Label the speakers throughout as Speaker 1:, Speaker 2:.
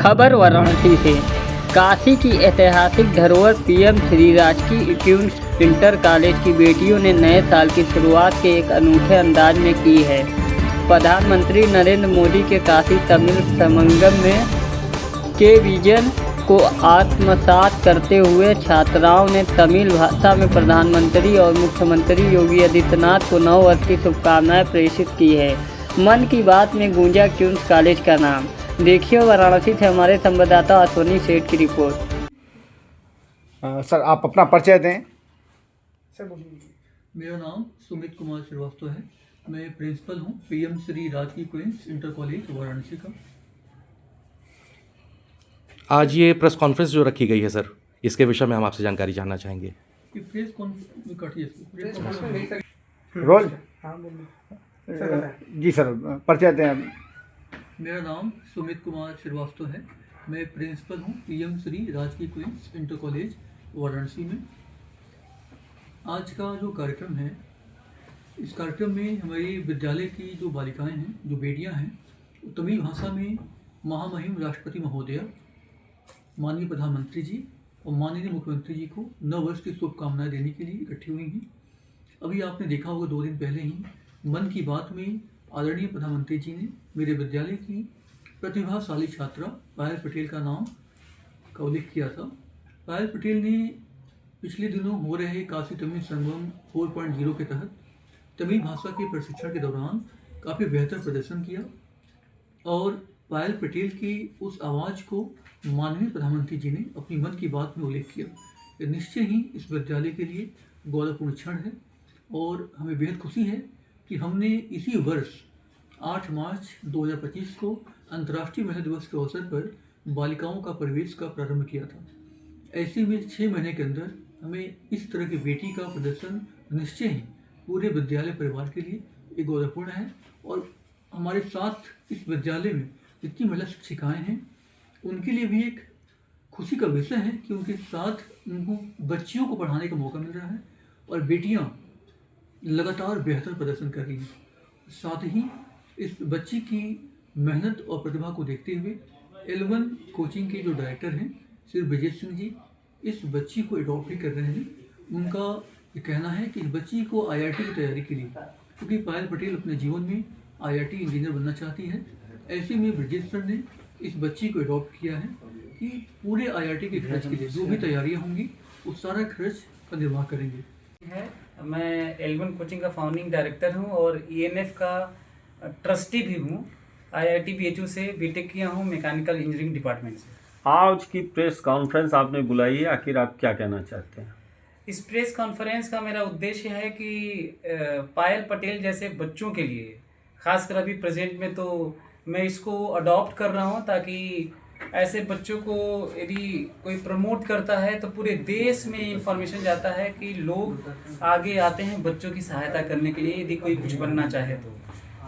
Speaker 1: खबर वाराणसी से। काशी की ऐतिहासिक धरोहर पीएम श्री राजकीय ट्यून्स इंटर कॉलेज की बेटियों ने नए साल की शुरुआत के एक अनूठे अंदाज में की है। प्रधानमंत्री नरेंद्र मोदी के काशी तमिल संगम में के विजन को आत्मसात करते हुए छात्राओं ने तमिल भाषा में प्रधानमंत्री और मुख्यमंत्री योगी आदित्यनाथ को नव वर्ष की शुभकामनाएं प्रेषित की है। मन की बात में गूंजा ट्यून्स कॉलेज का नाम। देखिए वाराणसी से हमारे संवाददाता अश्वनी सेठ की रिपोर्ट।
Speaker 2: सर आप अपना परिचय दें।
Speaker 3: मेरा नाम सुमित कुमार श्रीवास्तव है। मैं प्रिंसिपल हूँ पीएम श्री राजकीय ट्यून्स इंटर कॉलेज वाराणसी का।
Speaker 4: आज ये प्रेस कॉन्फ्रेंस जो रखी गई है सर, इसके विषय में हम आपसे जानकारी जानना चाहेंगे।
Speaker 3: ये प्रेस कॉन्फ्रेंस
Speaker 2: रोल जी सर, परिचय दें।
Speaker 3: मेरा नाम सुमित कुमार श्रीवास्तव है। मैं प्रिंसिपल हूँ पीएम श्री राजकीय ट्यून्स इंटर कॉलेज वाराणसी में। आज का जो कार्यक्रम है, इस कार्यक्रम में हमारी विद्यालय की जो बालिकाएं हैं, जो बेटियां हैं, तमिल भाषा में महामहिम राष्ट्रपति महोदय, माननीय प्रधानमंत्री जी और माननीय मुख्यमंत्री जी को नव वर्ष की शुभकामनाएं देने के लिए इकट्ठी हुई हैं। अभी आपने देखा होगा 2 दिन पहले ही मन की बात में आदरणीय प्रधानमंत्री जी ने मेरे विद्यालय की प्रतिभाशाली छात्रा पायल पटेल का नाम का उल्लेख किया था। पायल पटेल ने पिछले दिनों हो रहे काशी तमिल संगम 4.0 के तहत तमिल भाषा के प्रशिक्षण के दौरान काफ़ी बेहतर प्रदर्शन किया और पायल पटेल की उस आवाज़ को माननीय प्रधानमंत्री जी ने अपनी मन की बात में उल्लेख किया। ये निश्चय ही इस विद्यालय के लिए गौरवपूर्ण क्षण है और हमें बेहद खुशी है कि हमने इसी वर्ष 8 मार्च 2025 को अंतर्राष्ट्रीय महिला दिवस के अवसर पर बालिकाओं का प्रवेश का प्रारंभ किया था। ऐसे में 6 महीने के अंदर हमें इस तरह की बेटी का प्रदर्शन निश्चय ही पूरे विद्यालय परिवार के लिए एक गौरवपूर्ण है और हमारे साथ इस विद्यालय में जितनी महिला शिक्षिकाएँ हैं उनके लिए भी एक खुशी का विषय है कि उनके साथ उनको बच्चियों को पढ़ाने का मौका मिल रहा है और बेटियां लगातार बेहतर प्रदर्शन कर रही हैं। साथ ही इस बच्ची की मेहनत और प्रतिभा को देखते हुए L1 कोचिंग के जो डायरेक्टर हैं श्री विजय सिंह जी इस बच्ची को अडॉप्ट भी कर रहे हैं। उनका ये कहना है कि इस बच्ची को IIT की तैयारी के लिए, क्योंकि पायल पटेल अपने जीवन में IIT इंजीनियर बनना चाहती है, ऐसे में ब्रिजेश सर ने इस बच्ची को अडॉप्ट किया है कि पूरे IIT के खर्च के लिए जो भी तैयारियां होंगी उस सारा खर्च का निर्वाह करेंगे।
Speaker 5: मैं L1 कोचिंग का फाउंडिंग डायरेक्टर हूं और ENF का ट्रस्टी भी हूं। IIT BHU से बीटेक किया हूं मैकेनिकल इंजीनियरिंग डिपार्टमेंट से।
Speaker 6: आज की प्रेस कॉन्फ्रेंस आपने बुलाई है, आखिर आप क्या कहना चाहते हैं?
Speaker 5: इस प्रेस कॉन्फ्रेंस का मेरा उद्देश्य है कि पायल पटेल जैसे बच्चों के लिए, खासकर अभी प्रेजेंट में तो मैं इसको अडॉप्ट कर रहा हूं ताकि ऐसे बच्चों को यदि कोई प्रमोट करता है तो पूरे देश में इंफॉर्मेशन जाता है कि लोग आगे आते हैं बच्चों की सहायता करने के लिए यदि कोई कुछ बनना चाहे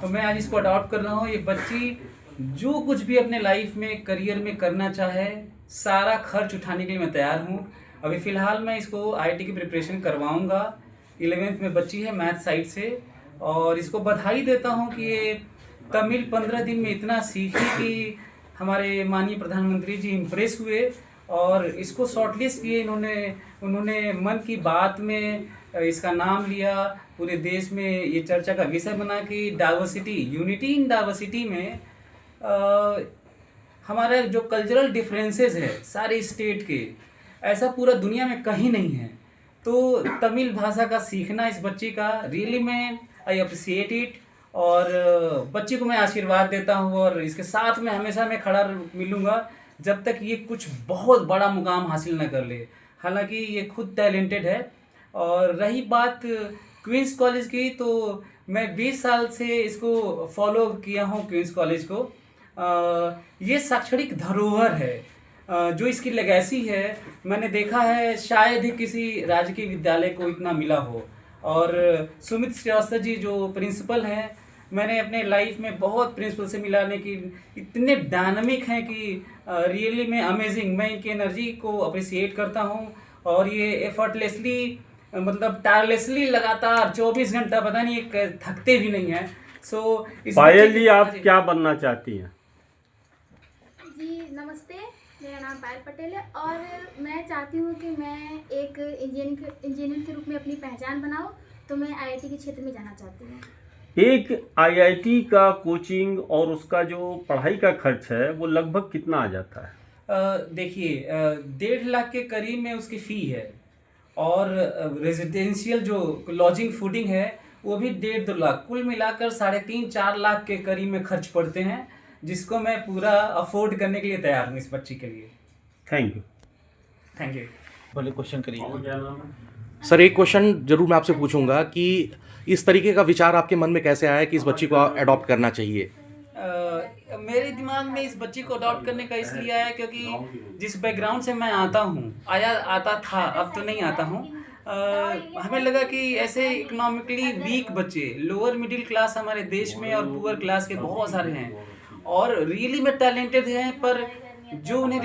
Speaker 5: तो मैं आज इसको अडॉप्ट कर रहा हूँ। ये बच्ची जो कुछ भी अपने लाइफ में करियर में करना चाहे सारा खर्च उठाने के लिए मैं तैयार हूँ। अभी फ़िलहाल मैं इसको IIT की प्रिपरेशन करवाऊँगा। 11th में बच्ची है मैथ साइड से और इसको बधाई देता हूँ कि ये तमिल 15 दिन में इतना सीखी कि हमारे माननीय प्रधानमंत्री जी इम्प्रेस हुए और इसको शॉर्टलिस्ट किए। उन्होंने मन की बात में इसका नाम लिया, पूरे देश में ये चर्चा का विषय बना कि डाइवर्सिटी, यूनिटी इन डाइवर्सिटी में हमारा जो कल्चरल डिफरेंसेस है सारे स्टेट के, ऐसा पूरा दुनिया में कहीं नहीं है। तो तमिल भाषा का सीखना इस बच्ची का रियली मैं आई अप्रिसिएट इट और बच्ची को मैं आशीर्वाद देता हूँ और इसके साथ में हमेशा मैं खड़ा मिलूँगा जब तक ये कुछ बहुत बड़ा मुकाम हासिल न कर ले। हालांकि ये खुद टैलेंटेड है। और रही बात क्वींस कॉलेज की, तो मैं 20 साल से इसको फॉलो किया हूँ क्वींस कॉलेज को। ये शैक्षणिक धरोहर है जो इसकी लेगेसी है। मैंने देखा है शायद ही किसी राजकीय विद्यालय को इतना मिला हो। और सुमित श्रीवास्तव जी जो प्रिंसिपल हैं, मैंने अपने लाइफ में बहुत प्रिंसिपल से मिलाने की, इतने डायनामिक हैं कि रियली में अमेजिंग। मैं इनकी एनर्जी को अप्रिसिएट करता हूँ और ये एफर्टलेसली मतलब टायरलेसली लगातार 24 घंटा पता नहीं थकते भी नहीं हैं।
Speaker 6: पायल जी, आप क्या बनना चाहती हैं?
Speaker 7: जी नमस्ते, मेरा नाम पायल पटेल है और मैं चाहती हूँ कि मैं एक इंजीनियर के रूप में अपनी पहचान बनाऊँ, तो मैं आईआईटी के क्षेत्र में जाना चाहती हूँ।
Speaker 6: एक आईआईटी का कोचिंग और उसका जो पढ़ाई का खर्च है वो लगभग कितना आ जाता है?
Speaker 5: देखिए, 1.5 लाख के करीब में उसकी फ़ी है और रेजिडेंशियल जो लॉजिंग फूडिंग है वो भी 1.5-2 लाख, कुल मिलाकर 3.5-4 लाख के करीब में खर्च पड़ते हैं, जिसको मैं पूरा अफोर्ड करने के लिए तैयार हूँ इस बच्ची के लिए।
Speaker 6: Thank you.
Speaker 5: Thank you.
Speaker 8: बोले क्वेश्चन करिए।
Speaker 6: और क्या नाम है?
Speaker 4: सर एक क्वेश्चन जरूर मैं आपसे पूछूंगा कि इस तरीके का विचार आपके मन में कैसे आया कि इस बच्ची को अडॉप्ट करना चाहिए?
Speaker 5: मेरे दिमाग में इस बच्ची को अडॉप्ट करने का इसलिए आया क्योंकि जिस बैकग्राउंड से मैं आता था, अब तो नहीं आता हूँ। हमें लगा कि ऐसे इकोनॉमिकली वीक बच्चे, लोअर मिडिल क्लास हमारे देश में और पुअर क्लास के बहुत सारे हैं और रियली में टैलेंटेड हैं, पर जो उन्हें